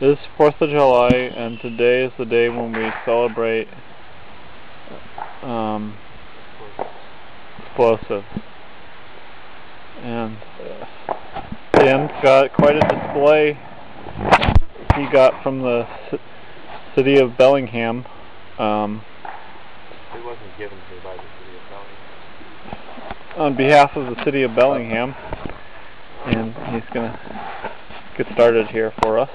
It is 4th of July, and today is the day when we celebrate explosives. And Dan's got quite a display he got from the city of Bellingham. It wasn't given to me by the city of Bellingham. On behalf of the city of Bellingham, and he's going to get started here for us.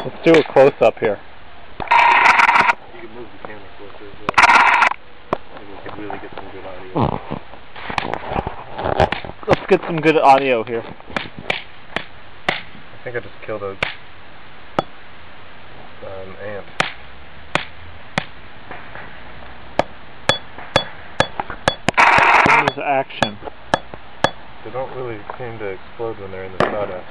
Let's do a close-up here. You can move the camera closer as well. And we can really get some good audio. Let's get some good audio here. I think I just killed an ant. This is action. They don't really seem to explode when they're in the sawdust.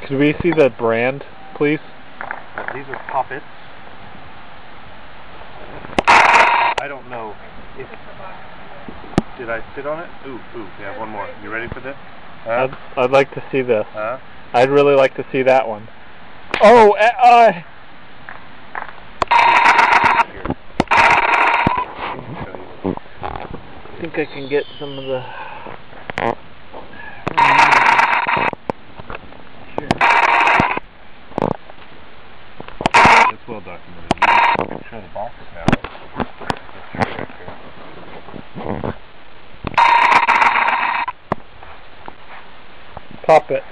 Could we see the brand, please? These are poppets. I don't know if... Did I sit on it? Ooh, yeah, one more. You ready for this? Huh? I'd like to see this. Huh? I'd really like to see that one. Oh, Here. I think I can get some of the... It's well documented. You can show the box now. Puppet.